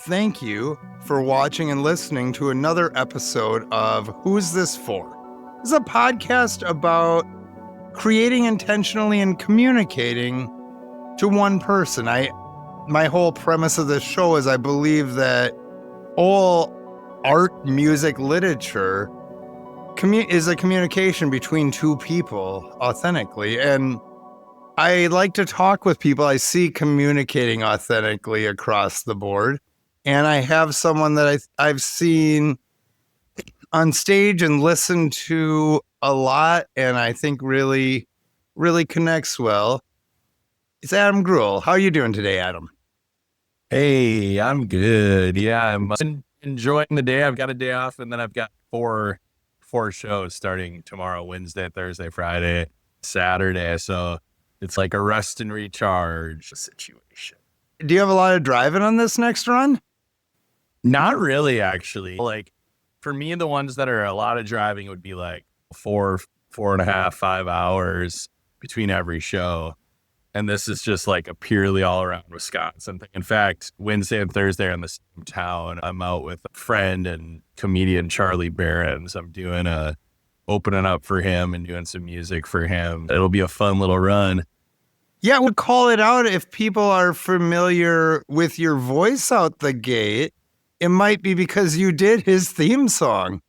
Thank you for watching and listening to another episode of Who's This For? This is a podcast about creating intentionally and communicating to one person. My whole premise of this show is I believe that all art, music, literature is a communication between two people authentically. And I like to talk with people I see communicating authentically across the board. And I have someone that I've seen on stage and listened to a lot, and I think really, really connects well. It's Adam Greuel. How are you doing today, Adam? Hey, I'm good. Yeah, I'm enjoying the day. I've got a day off, and then I've got four shows starting tomorrow, Wednesday, Thursday, Friday, Saturday. So it's like a rest and recharge situation. Do you have a lot of driving on this next run? Not really, actually. Like for me, the ones that are a lot of driving would be like 4.5, 5 hours between every show. And this is just like a purely all around Wisconsin thing. In fact, Wednesday and Thursday are in the same town. I'm out with a friend and comedian Charlie Barons. I'm doing opening up for him and doing some music for him. It'll be a fun little run. Yeah, we'll call it out if people are familiar with your voice out the gate. It might be because you did his theme song.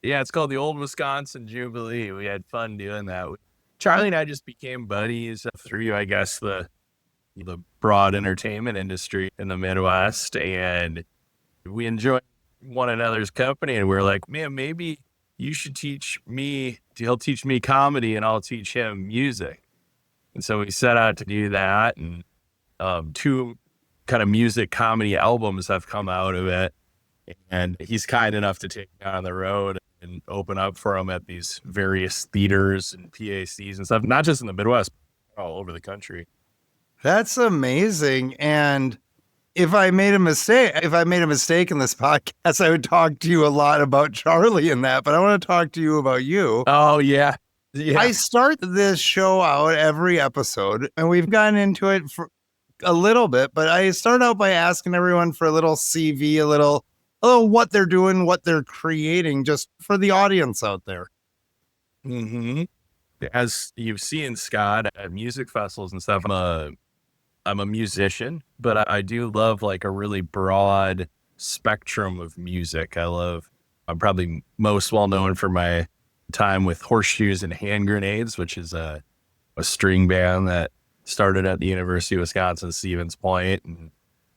Yeah, it's called the Old Wisconsin Jubilee. We had fun doing that. Charlie and I just became buddies through, I guess, the broad entertainment industry in the Midwest, and we enjoy one another's company. And we're like, man, maybe you should teach me. He'll teach me comedy, and I'll teach him music. And so we set out to do that, and two kind of music comedy albums have come out of it. And he's kind enough to take me on the road and open up for him at these various theaters and PACs and stuff, not just in the Midwest, but all over the country. That's amazing. And if I made a mistake in this podcast, I would talk to you a lot about Charlie and that, but I want to talk to you about you. Oh, yeah. Yeah. I start this show out every episode, and we've gotten into it for a little bit, but I start out by asking everyone for a little CV, a little what they're doing, what they're creating, just for the audience out there. Mm-hmm. As you've seen, Scott, at music festivals and stuff, I'm a musician, but I do love like a really broad spectrum of music. I'm probably most well known for my time with Horseshoes and Hand Grenades, which is a string band that started at the University of Wisconsin, Stevens Point, and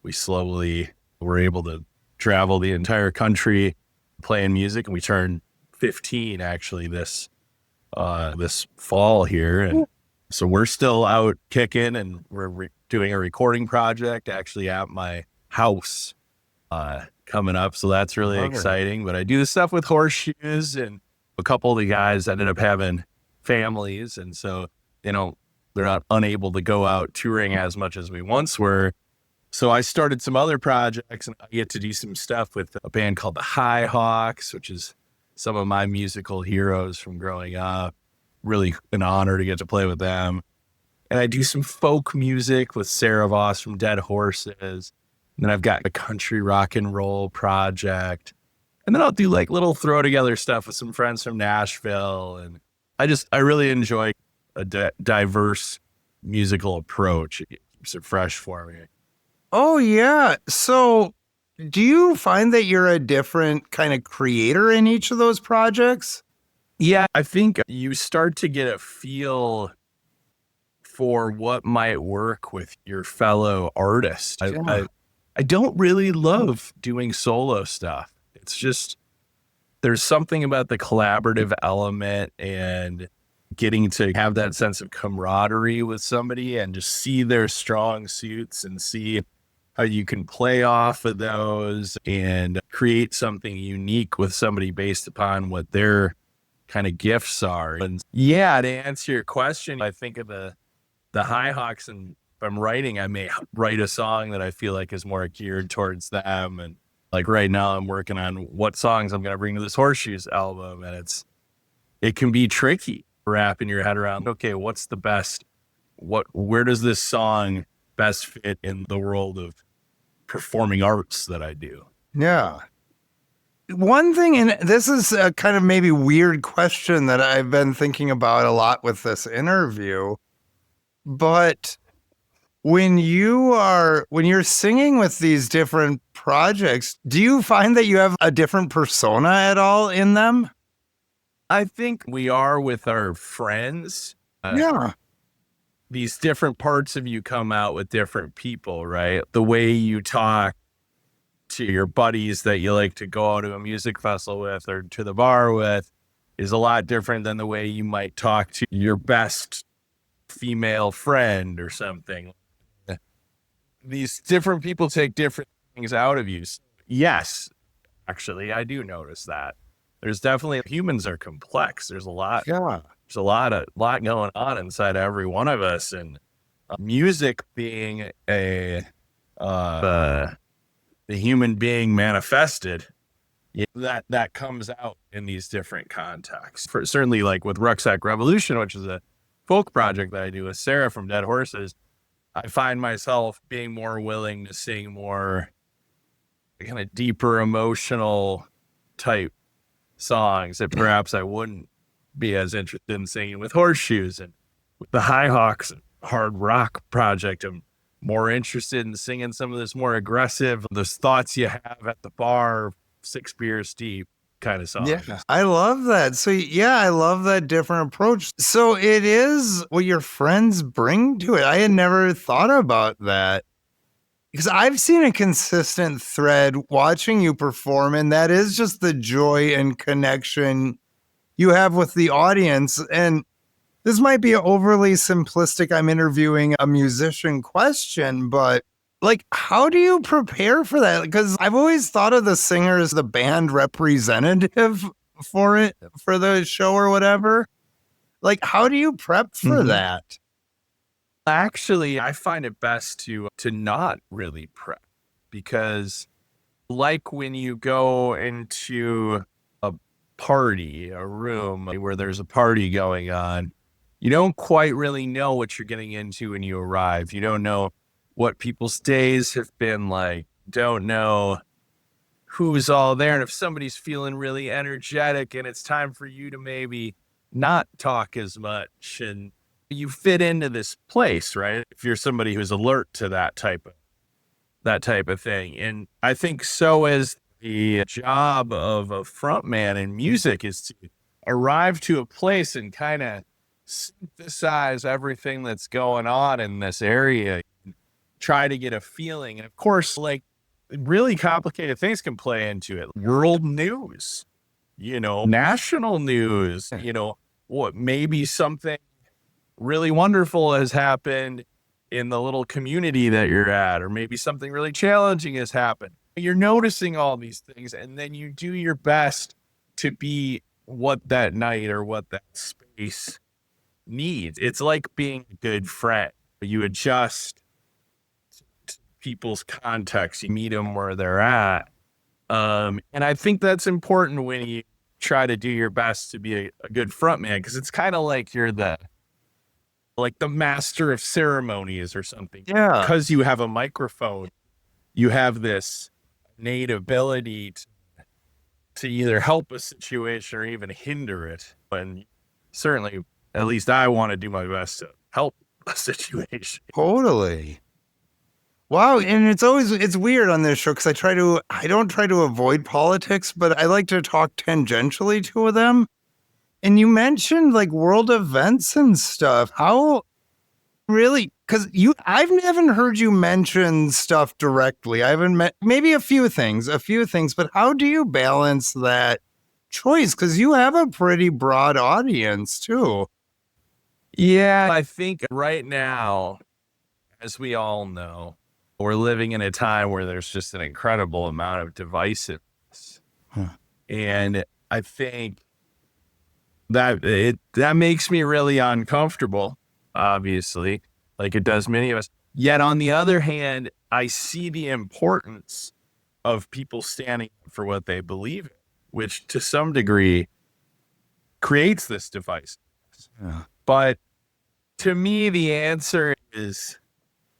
we slowly were able to travel the entire country playing music, and we turned 15 actually this fall here, and so we're still out kicking, and we're doing a recording project actually at my house coming up, so that's really exciting. But I do the stuff with Horseshoes, and a couple of the guys ended up having families, and so they're not unable to go out touring as much as we once were. So I started some other projects, and I get to do some stuff with a band called the High Hawks, which is some of my musical heroes from growing up. Really an honor to get to play with them. And I do some folk music with Sarah Voss from Dead Horses. And then I've got a country rock and roll project. And then I'll do like little throw together stuff with some friends from Nashville. And I really enjoy a diverse musical approach. It keeps it fresh for me. Oh, yeah. So do you find that you're a different kind of creator in each of those projects? Yeah, I think you start to get a feel for what might work with your fellow artists. Yeah. I don't really love doing solo stuff. It's just, there's something about the collaborative element and getting to have that sense of camaraderie with somebody and just see their strong suits and see how you can play off of those and create something unique with somebody based upon what their kind of gifts are. And yeah, to answer your question, I think of the High Hawks, and if I'm writing, I may write a song that I feel like is more geared towards them. And like right now I'm working on what songs I'm going to bring to this Horseshoes album. And it can be tricky wrapping your head around, okay, what's the best, where does this song best fit in the world of performing arts that I do. Yeah. One thing, and this is a kind of maybe weird question that I've been thinking about a lot with this interview, but when you're singing with these different projects, do you find that you have a different persona at all in them? I think we are with our friends. Yeah. These different parts of you come out with different people, right? The way you talk to your buddies that you like to go out to a music festival with or to the bar with is a lot different than the way you might talk to your best female friend or something. These different people take different things out of you. Yes, actually, I do notice that. There's definitely, humans are complex. There's a lot going on inside every one of us, and music being the human being manifested, that comes out in these different contexts. Certainly, like with Rucksack Revolution, which is a folk project that I do with Sarah from Dead Horses, I find myself being more willing to sing more kind of deeper emotional type songs that perhaps I wouldn't be as interested in singing with Horseshoes. And with the High Hawks hard rock project, I'm more interested in singing some of this more aggressive, those thoughts you have at the bar, 6 beers deep kind of songs. Yeah, I love that. So yeah, I love that different approach. So it is what your friends bring to it. I had never thought about that. Because I've seen a consistent thread watching you perform, and that is just the joy and connection you have with the audience. And this might be overly simplistic. I'm interviewing a musician question, but like, how do you prepare for that? Because I've always thought of the singer as the band representative for it, for the show or whatever. Like, how do you prep for that? Actually, I find it best to not really prep, because like when you go into a party, a room where there's a party going on, you don't quite really know what you're getting into when you arrive. You don't know what people's days have been like, don't know who's all there. And if somebody's feeling really energetic and it's time for you to maybe not talk as much, and you fit into this place, right? If you're somebody who's alert to that type of thing. And I think so is the job of a frontman in music, is to arrive to a place and kind of synthesize everything that's going on in this area, try to get a feeling. And of course, like, really complicated things can play into it. World news, national news, what maybe something really wonderful has happened in the little community that you're at, or maybe something really challenging has happened. You're noticing all these things, and then you do your best to be what that night or what that space needs. It's like being a good friend. You adjust to people's context. You meet them where they're at. And I think that's important when you try to do your best to be a good frontman, because it's kind of like you're the master of ceremonies or something. Yeah. Because you have a microphone, you have this innate ability to either help a situation or even hinder it. And certainly, at least I want to do my best to help a situation. Totally. Wow. And it's weird on this show because I don't try to avoid politics, but I like to talk tangentially to them. And you mentioned like world events and stuff. How really? Because I haven't heard you mention stuff directly. I haven't met maybe a few things, but how do you balance that choice? Because you have a pretty broad audience too. Yeah, I think right now, as we all know, we're living in a time where there's just an incredible amount of divisiveness. And I think that makes me really uncomfortable, obviously, like it does many of us. Yet on the other hand, I see the importance of people standing up for what they believe in, which to some degree creates this divisiveness. Yeah. But to me, the answer is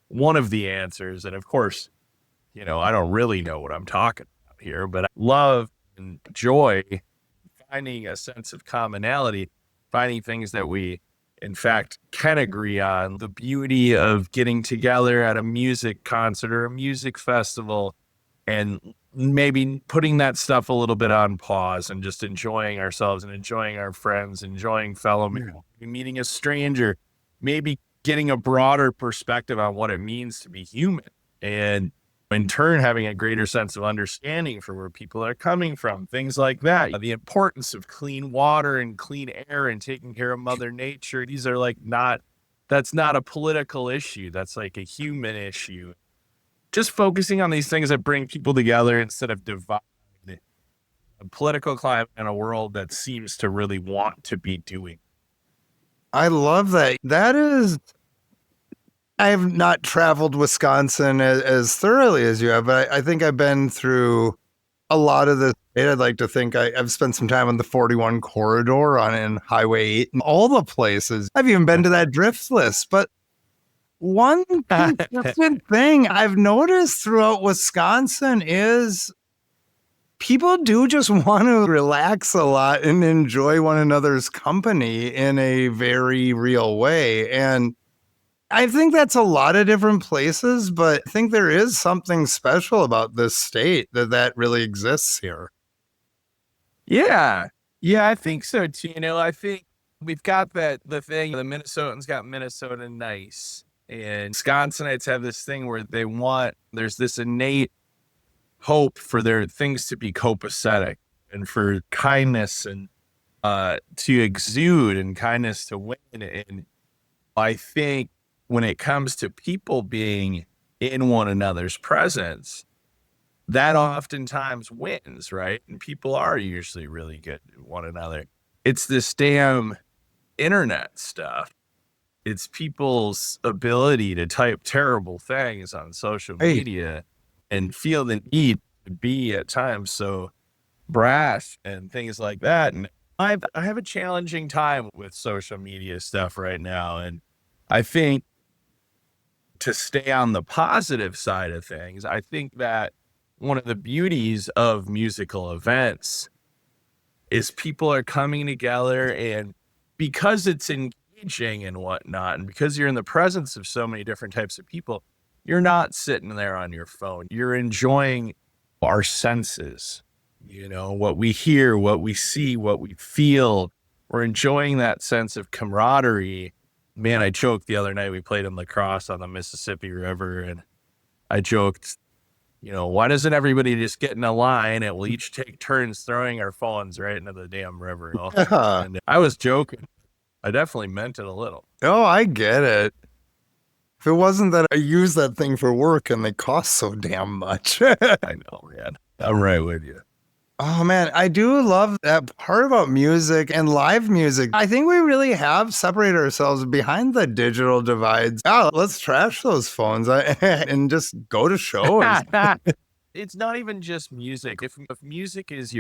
one of the answers. And of course, I don't really know what I'm talking about here, but I love and joy finding a sense of commonality, finding things that we, in fact, can agree on. The beauty of getting together at a music concert or a music festival and maybe putting that stuff a little bit on pause and just enjoying ourselves and enjoying our friends, enjoying fellow men, meeting a stranger, maybe getting a broader perspective on what it means to be human. And in turn, having a greater sense of understanding for where people are coming from, things like that. The importance of clean water and clean air and taking care of Mother Nature. These are that's not a political issue. That's like a human issue. Just focusing on these things that bring people together instead of divide a political climate and a world that seems to really want to be doing. I love that. I have not traveled Wisconsin as thoroughly as you have, but I think I've been through a lot of the state. I'd like to think I've spent some time on the 41 corridor in Highway 8 and all the places. I've even been to that drift list. But one consistent thing I've noticed throughout Wisconsin is people do just want to relax a lot and enjoy one another's company in a very real way. And I think that's a lot of different places, but I think there is something special about this state that really exists here. Yeah. Yeah, I think so too. I think we've got the thing, the Minnesotans got Minnesota nice. And Wisconsinites have this thing where there's this innate hope for their things to be copacetic and for kindness and to exude and kindness to win. And I think when it comes to people being in one another's presence, that oftentimes wins, right? And people are usually really good at one another. It's this damn internet stuff. It's people's ability to type terrible things on social media and feel the need to be at times so brash and things like that. And I have a challenging time with social media stuff right now. And I think to stay on the positive side of things, I think that one of the beauties of musical events is people are coming together, and because it's engaging and whatnot, and because you're in the presence of so many different types of people, you're not sitting there on your phone. You're enjoying our senses, what we hear, what we see, what we feel. We're enjoying that sense of camaraderie. Man, I joked the other night, we played in lacrosse on the Mississippi River, and I joked, why doesn't everybody just get in a line and we'll each take turns throwing our phones right into the damn river? And I was joking. I definitely meant it a little. Oh, I get it. If it wasn't that I use that thing for work and they cost so damn much. I know, man. I'm right with you. Oh, man, I do love that part about music and live music. I think we really have separated ourselves behind the digital divides. Oh, let's trash those phones and just go to shows. It's not even just music. If music is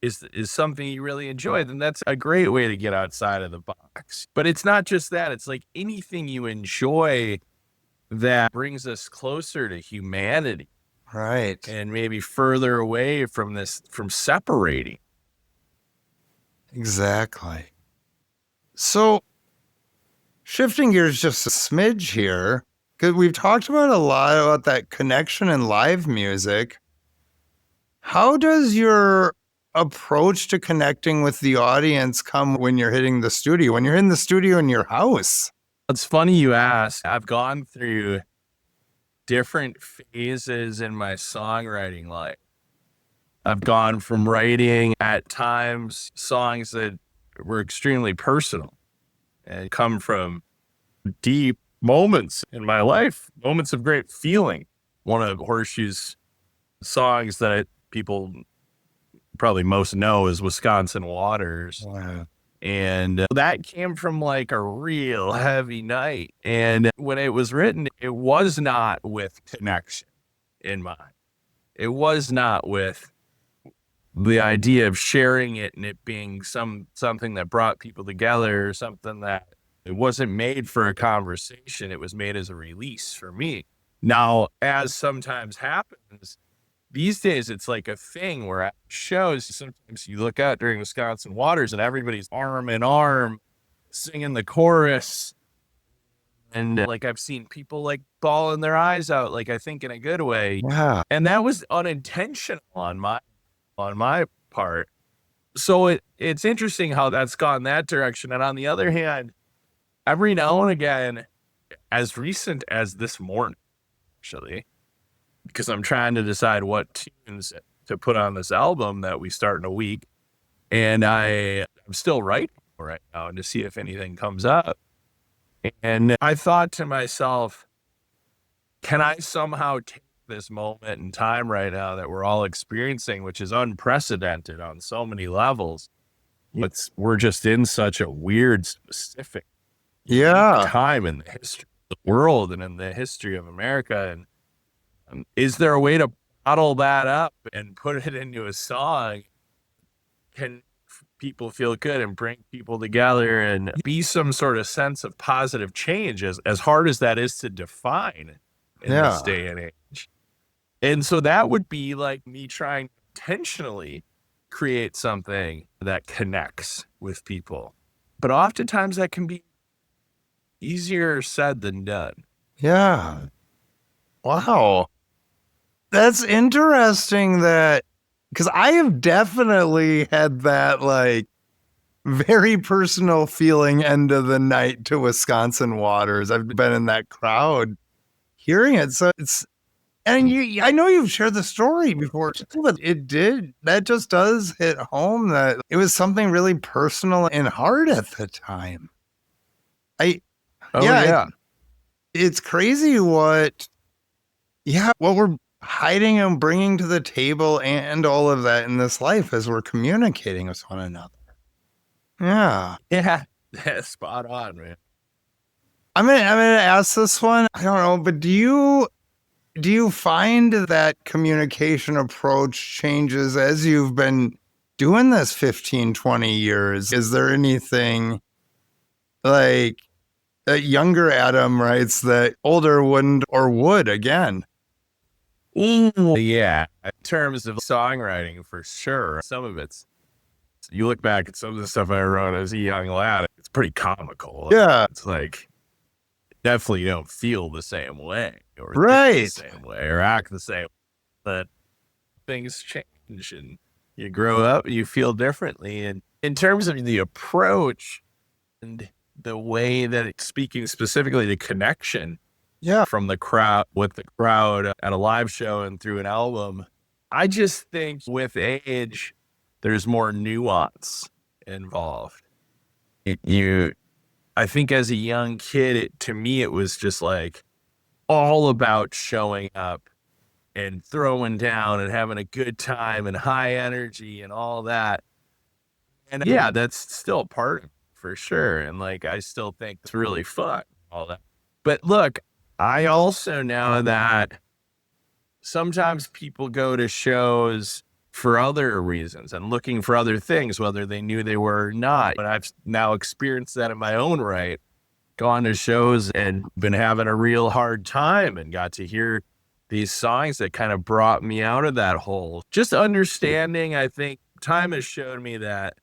is something you really enjoy, then that's a great way to get outside of the box. But it's not just that. It's like anything you enjoy that brings us closer to humanity. Right. And maybe further away from separating. Exactly. So shifting gears just a smidge here, because we've talked about a lot about that connection in live music. How does your approach to connecting with the audience come when you're hitting the studio, when you're in the studio in your house? It's funny you ask. I've gone through different phases in my songwriting life. I've gone from writing at times songs that were extremely personal and come from deep moments in my life, moments of great feeling. One of Horseshoes' songs that people probably most know is Wisconsin Waters. Wow. And that came from like a real heavy night. And when it was written, it was not with connection in mind. It was not with the idea of sharing it and it being something that brought people together, or something that it wasn't made for a conversation. It was made as a release for me. Now, as sometimes happens, these days it's like a thing where at shows, sometimes you look out during Wisconsin Waters and everybody's arm in arm singing the chorus. And like I've seen people like bawling their eyes out, like I think in a good way. Yeah. And that was unintentional on my part. So it's interesting how that's gone that direction. And on the other hand, every now and again, as recent as this morning, actually, because I'm trying to decide what tunes to put on this album that we start in a week. And I'm still writing right now to see if anything comes up. And I thought to myself, can I somehow take this moment in time right now that we're all experiencing, which is unprecedented on so many levels? We're just in such a weird, specific time in the history of the world and in the history of America. And is there a way to bottle that up and put it into a song? Can people feel good and bring people together and be some sort of sense of positive change, as hard as that is to define in this day and age? And so that would be like me trying to intentionally create something that connects with people. But oftentimes that can be easier said than done. Yeah. Wow. That's interesting because I have definitely had that like very personal feeling end of the night to Wisconsin Waters. I've been in that crowd hearing it. So I know you've shared the story before, but that just does hit home that it was something really personal and hard at the time. It's crazy what we're hiding and bringing to the table and all of that in this life as we're communicating with one another. Yeah. Yeah. Spot on, man. I'm gonna ask this one. I don't know, but do you find that communication approach changes as you've been doing this 15, 20 years? Is there anything like that younger Adam writes that older wouldn't or would again? Yeah, in terms of songwriting, for sure. Some of you look back at some of the stuff I wrote as a young lad, it's pretty comical. Yeah. It's like, definitely don't feel the same way or right. think the same way or act the same. But things change and you grow up, you feel differently. And in terms of the approach and the way that it's speaking specifically to connection, from the crowd, with the crowd at a live show and through an album, I just think with age, there's more nuance involved. I think as a young kid, to me, it was just like all about showing up and throwing down and having a good time and high energy and all that. And yeah, that's still part of it for sure. And like, I still think it's really fun, all that. But look, I also know that sometimes people go to shows for other reasons and looking for other things, whether they knew they were or not. But I've now experienced that in my own right, gone to shows and been having a real hard time and got to hear these songs that kind of brought me out of that hole. Just understanding, I think time has shown me that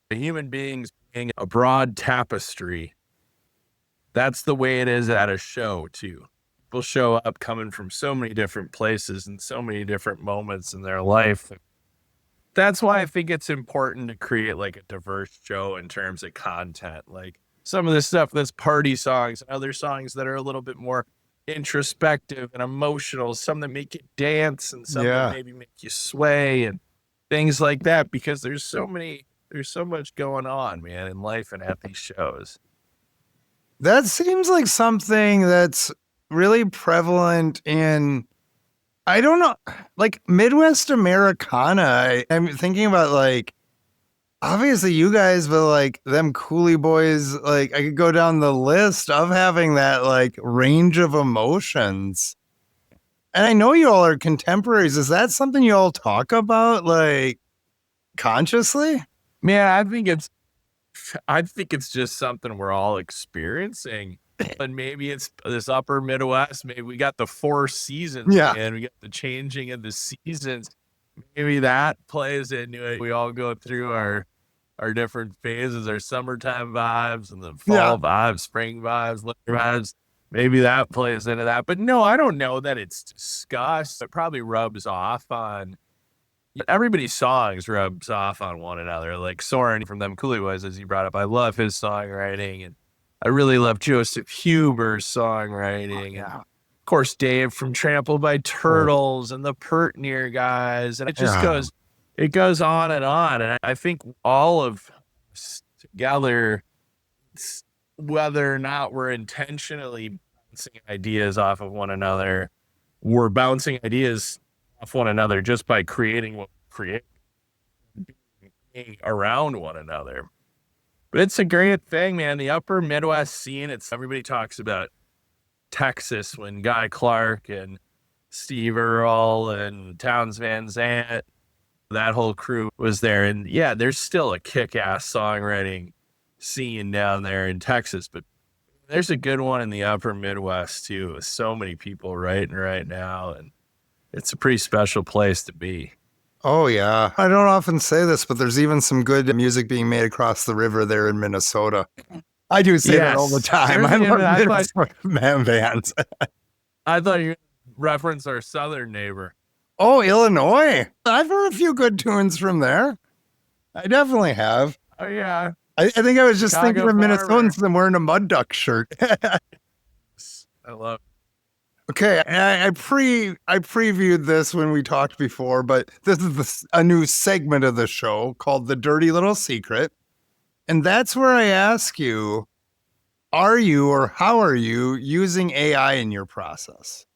a human being's being a broad tapestry. That's the way it is at a show too. People show up coming from so many different places and so many different moments in their life. That's why I think it's important to create like a diverse show in terms of content. Like some of this stuff that's party songs and other songs that are a little bit more introspective and emotional, some that make you dance and some that maybe make you sway and things like that, because there's so much going on, man, in life and at these shows. That seems like something that's really prevalent in, I don't know, like Midwest Americana. I'm thinking about like, obviously you guys, but like them Coolie Boys, like I could go down the list of having that like range of emotions. And I know you all are contemporaries. Is that something you all talk about like consciously? Man, I think it's just something we're all experiencing. And maybe it's this upper Midwest. Maybe we got the 4 seasons, Yeah. and we got the changing of the seasons. Maybe that plays into it. We all go through our different phases, our summertime vibes and the fall vibes, spring vibes, winter vibes. Maybe that plays into that. But no, I don't know that it's discussed. It probably rubs off on everybody's songs rubs off on one another. Like Soren from Them Cooley Boys, as you brought up, I love his songwriting, and I really love Joseph Huber's songwriting. And of course, Dave from Trampled by Turtles and the Pertneer guys. And it just goes on. And I think all of us together, whether or not we're intentionally bouncing ideas off of one another, we're bouncing ideas off one another just by creating what we create, being around one another. But it's a great thing, man. The upper Midwest scene, everybody talks about Texas when Guy Clark and Steve Earle and Townes Van Zandt, that whole crew was there. And yeah, there's still a kick-ass songwriting scene down there in Texas, but there's a good one in the upper Midwest too, with so many people writing right now. And it's a pretty special place to be. Oh, yeah. I don't often say this, but there's even some good music being made across the river there in Minnesota. I do say that all the time. I love Minnesota man bands. I thought you were going to reference our southern neighbor. Oh, Illinois. I've heard a few good tunes from there. I definitely have. Oh, yeah. I think I was just thinking of Minnesotans and wearing a mud duck shirt. I love it. Okay, I previewed this when we talked before, but this is a new segment of the show called The Dirty Little Secret. And that's where I ask you, are you or how are you using AI in your process?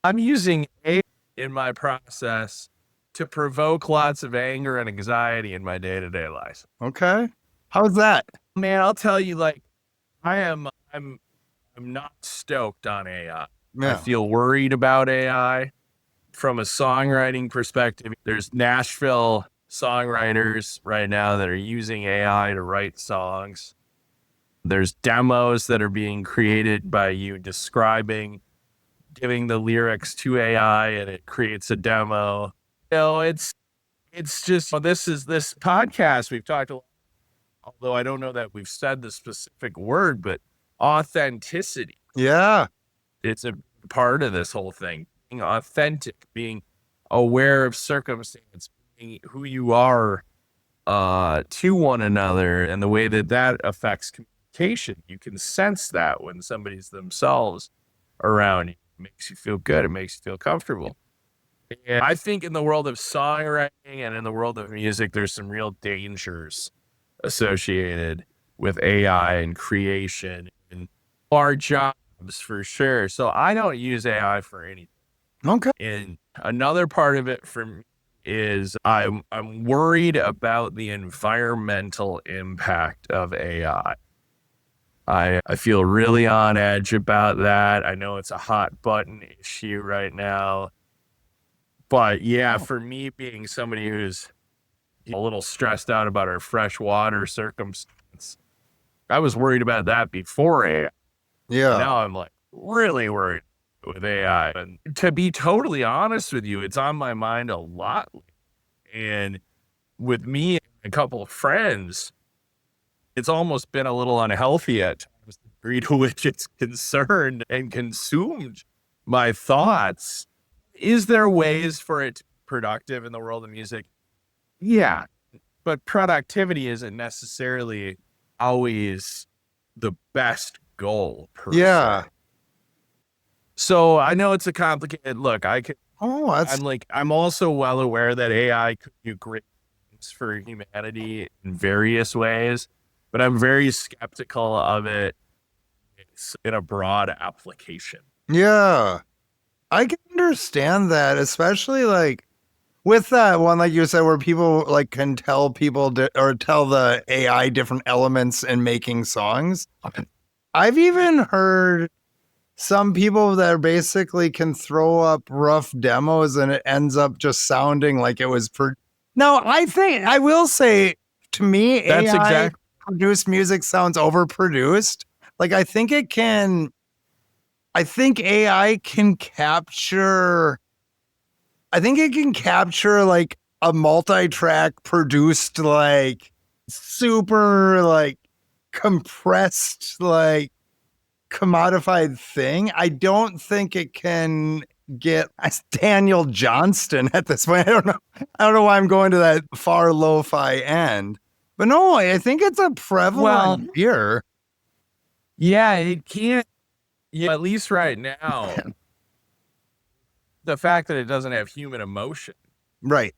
I'm using AI in my process to provoke lots of anger and anxiety in my day-to-day life. Okay. How's that? Man, I'll tell you, like, I'm not stoked on AI. Yeah. I feel worried about AI from a songwriting perspective. There's Nashville songwriters right now that are using AI to write songs. There's demos that are being created by you giving the lyrics to AI, and it creates a demo. It's just, this podcast we've talked a lot, although I don't know that we've said the specific word, but authenticity. Yeah. It's a part of this whole thing. Being authentic, being aware of circumstance, being who you are to one another, and the way that affects communication. You can sense that when somebody's themselves around you. It makes you feel good. It makes you feel comfortable. And I think in the world of songwriting and in the world of music, there's some real dangers associated with AI and creation and our jobs for sure. So I don't use AI for anything. Okay. And another part of it for me is I'm worried about the environmental impact of AI. I feel really on edge about that. I know it's a hot button issue right now. But yeah, for me being somebody who's a little stressed out about our fresh water circumstance, I was worried about that before AI. Yeah. And now I'm like really worried with AI. And to be totally honest with you, it's on my mind a lot. And with me and a couple of friends, it's almost been a little unhealthy at times, the degree to which it's concerned and consumed my thoughts. Is there ways for it to be productive in the world of music? Yeah, but productivity isn't necessarily always the best goal per se. So I know it's a complicated look. I'm also well aware that AI could do great things for humanity in various ways, but I'm very skeptical of it in a broad application. Yeah. I can understand that, especially like with that one, like you said, where people like can tell people or tell the AI different elements in making songs. I've even heard some people that basically can throw up rough demos and it ends up just sounding like it was Now, I will say, to me, AI produced music sounds overproduced, Like, I think AI can capture, like a multi-track produced, like super like compressed, like commodified thing. I don't think it can get Daniel Johnston at this point. I don't know why I'm going to that far lo-fi end. But no, I think it's a prevalent fear. Yeah, it can't. Yeah, at least right now, the fact that it doesn't have human emotion, Right.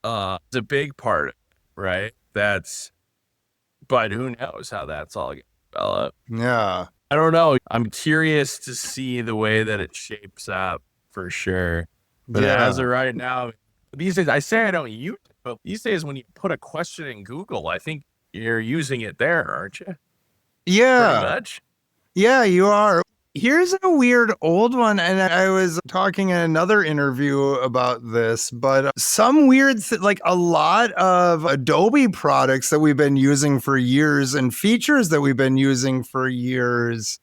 is a big part of it, right? But who knows how that's all going to develop. Yeah. I don't know. I'm curious to see the way that it shapes up for sure. But as of right now, these days, I say I don't use it, but these days when you put a question in Google, I think you're using it there, aren't you? Yeah. Pretty much. Yeah, you are. Here's a weird old one, and I was talking in another interview about this, but some weird, like a lot of Adobe products that we've been using for years and features that we've been using for years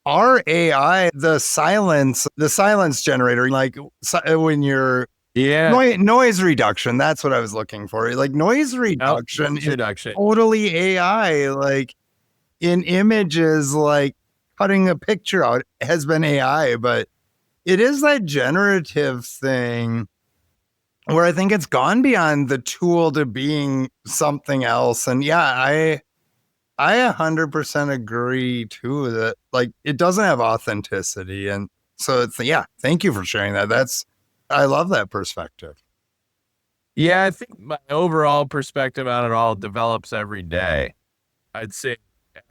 are AI. The silence generator, like when you're noise reduction. That's what I was looking for. Like noise reduction is totally AI. Like in images, like cutting a picture out has been AI, but it is that generative thing where I think it's gone beyond the tool to being something else. And yeah, I 100% agree too that like it doesn't have authenticity. And so it's, yeah, thank you for sharing that. I love that perspective. Yeah, I think my overall perspective on it all develops every day. I'd say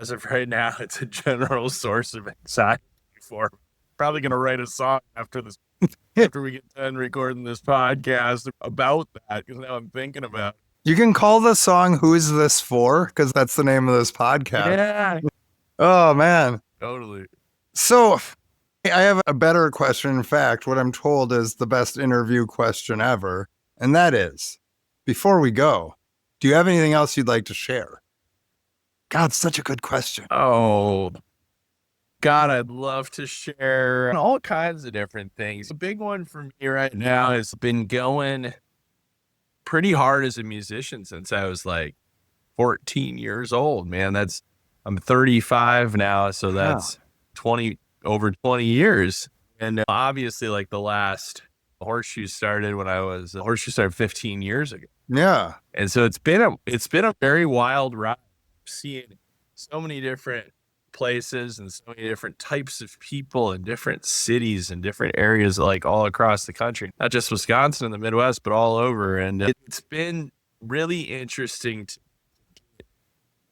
as of right now, it's a general source of anxiety for me. Probably going to write a song after we get done recording this podcast about that, because now I'm thinking about it. You can call the song "Who's This For?" because that's the name of this podcast. Yeah. Oh, man. Totally. So I have a better question. In fact, what I'm told is the best interview question ever. And that is, before we go, do you have anything else you'd like to share? God, such a good question. Oh, God, I'd love to share all kinds of different things. The big one for me right now has been going pretty hard as a musician since I was like 14 years old, man. I'm 35 now, so that's over 20 years. And obviously, like the last Horseshoes started 15 years ago. Yeah. And so it's been a very wild ride, seeing so many different places and so many different types of people in different cities and different areas, like all across the country, not just Wisconsin and the Midwest, but all over. And it's been really interesting to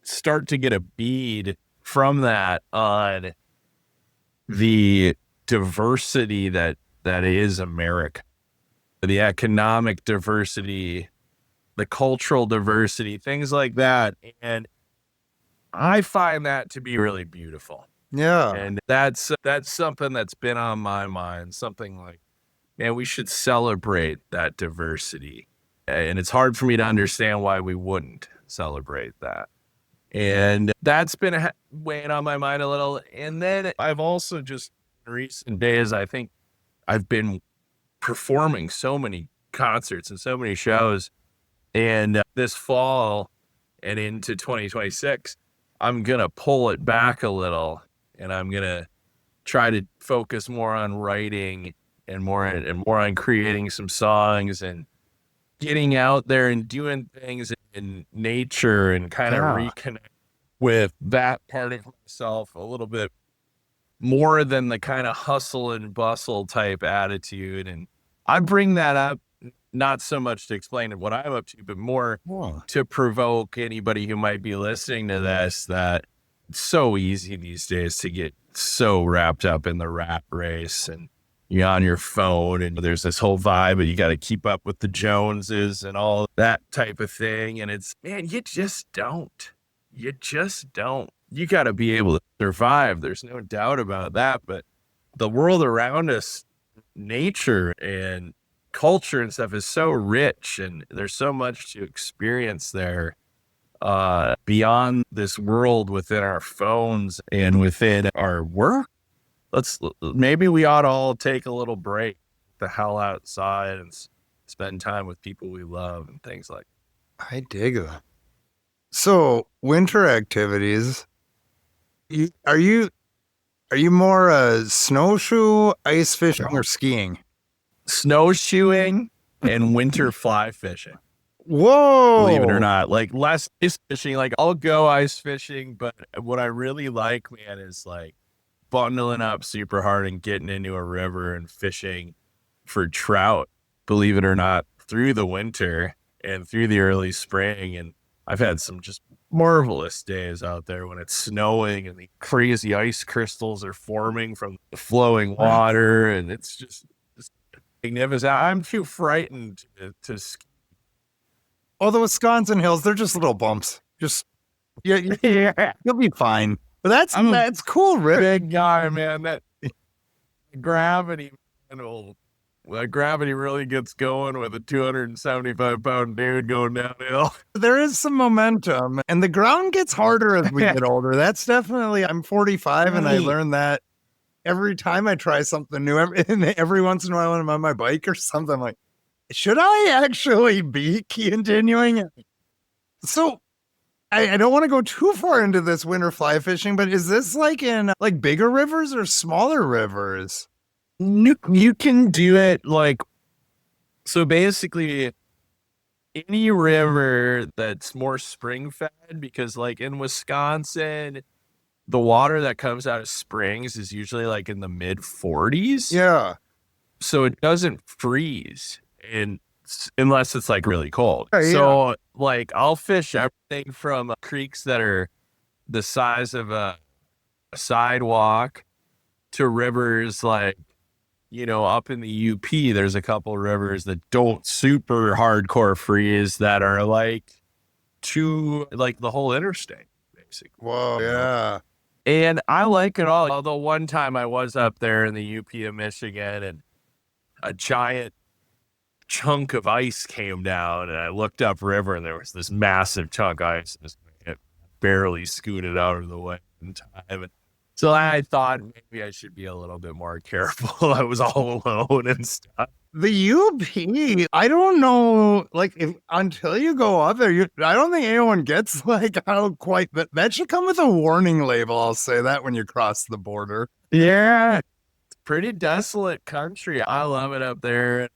start to get a bead from that on the diversity that is America, the economic diversity, the cultural diversity, things like that. And I find that to be really beautiful. Yeah. And that's something that's been on my mind, something like, man, we should celebrate that diversity. And it's hard for me to understand why we wouldn't celebrate that. And that's been weighing on my mind a little. And then I've also just in recent days, I think I've been performing so many concerts and so many shows. And this fall and into 2026, I'm going to pull it back a little, and I'm going to try to focus more on writing and more on creating some songs and getting out there and doing things in nature and kind of reconnect with that part of myself a little bit more than the kind of hustle and bustle type attitude. And I bring that up not so much to explain what I'm up to, but more to provoke anybody who might be listening to this, that it's so easy these days to get so wrapped up in the rat race, and you're on your phone and there's this whole vibe, and you got to keep up with the Joneses and all that type of thing. And it's, man, you just don't. You got to be able to survive. There's no doubt about that. But the world around us, nature and culture and stuff, is so rich, and there's so much to experience there. beyond this world within our phones and within our work. Maybe we ought to all take a little break the hell outside and spend time with people we love and things like that. I dig that. So winter activities, are you more snowshoe, ice fishing, or skiing? Snowshoeing and winter fly fishing. Whoa! Believe it or not, like less ice fishing. Like I'll go ice fishing, but what I really like, man, is like bundling up super hard and getting into a river and fishing for trout. Believe it or not, through the winter and through the early spring. And I've had some just marvelous days out there when it's snowing and the crazy ice crystals are forming from the flowing water, and it's just magnificent. I'm too frightened to ski. Oh, the Wisconsin hills, they're just little bumps. Just yeah, you'll be fine. But that's cool, Rick. Big guy, man. That gravity, gravity really gets going with a 275-pound dude going downhill. There is some momentum, and the ground gets harder as we get older. That's definitely. I'm 45, and I learned that every time I try something new. Every once in a while, when I'm on my bike or something, I'm like, should I actually be continuing? So I don't want to go too far into this winter fly fishing, but is this like in like bigger rivers or smaller rivers? You can do it like, so basically any river that's more spring fed, because like in Wisconsin, the water that comes out of springs is usually like in the mid 40s. Yeah. So it doesn't freeze. And unless it's like really cold. Yeah. So like I'll fish everything from creeks that are the size of a sidewalk to rivers like, up in the UP, there's a couple rivers that don't super hardcore freeze that are like like the whole interstate, basically. Whoa, yeah. And I like it all. Although one time I was up there in the UP of Michigan and a giant chunk of ice came down, and I looked up river and there was this massive chunk of ice, and it barely scooted out of the way in time. And so I thought maybe I should be a little bit more careful. I was all alone and stuff. The UP, I don't know, like until you go up there, I don't think anyone gets like how quite that should come with a warning label. I'll say that when you cross the border. Yeah, it's pretty desolate country. I love it up there.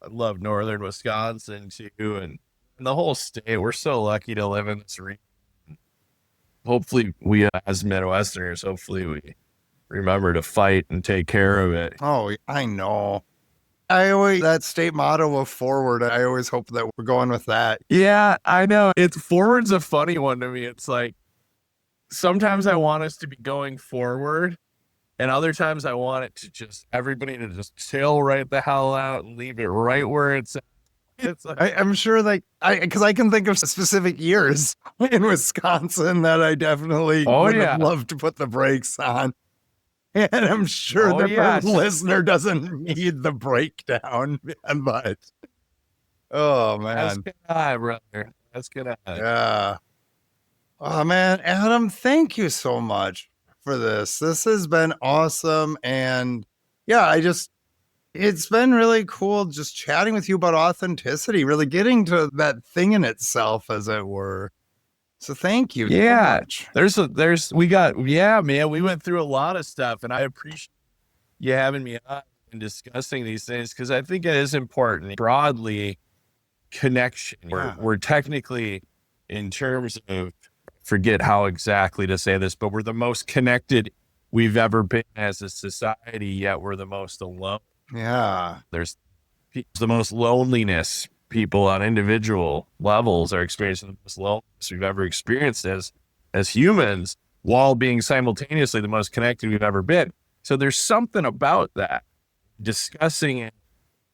I love northern Wisconsin too, and the whole state. We're so lucky to live in this region. Hopefully, we as Midwesterners, we remember to fight and take care of it. Oh, I know. That state motto of forward, I always hope that we're going with that. Yeah, I know. Forward's a funny one to me. It's like sometimes I want us to be going forward, and other times I want it to everybody to just chill right the hell out and leave it right where it's at. It's like, I'm sure because I can think of specific years in Wisconsin that I definitely would have loved to put the brakes on. And I'm sure the listener doesn't need the breakdown, but oh man. That's good eye, brother. That's good eye. Yeah. Oh man, Adam, thank you so much for this. This has been awesome. And yeah, it's been really cool just chatting with you about authenticity, really getting to that thing in itself, as it were. So thank you. Yeah. So much. We went through a lot of stuff, and I appreciate you having me on and discussing these things, because I think it is important. Broadly, connection. Yeah. We're technically, in terms of, forget how exactly to say this, but we're the most connected we've ever been as a society, yet we're the most alone. Yeah. There's the most loneliness. People on individual levels are experiencing the most loneliness we've ever experienced as humans, while being simultaneously the most connected we've ever been. So there's something about that, discussing it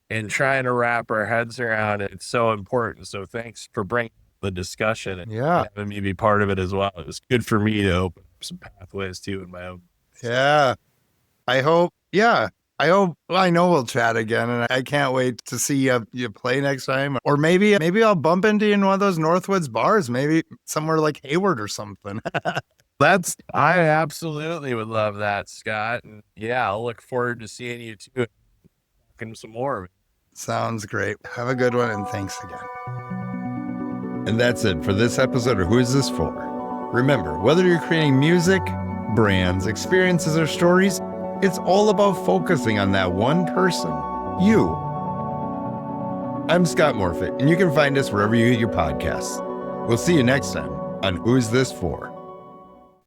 and trying to wrap our heads around it. It's so important. So thanks for bringing the discussion and having me be part of it as well. It was good for me to open up some pathways too in my own. Yeah. I I know we'll chat again, and I can't wait to see you play next time. Or maybe I'll bump into you in one of those Northwoods bars, maybe somewhere like Hayward or something. I absolutely would love that, Scott. And yeah, I'll look forward to seeing you too. Talking some more. Sounds great. Have a good one, and thanks again. And that's it for this episode of Who's This For? Remember, whether you're creating music, brands, experiences, or stories, it's all about focusing on that one person, you. I'm Scott Morfitt, and you can find us wherever you get your podcasts. We'll see you next time on Who's This For?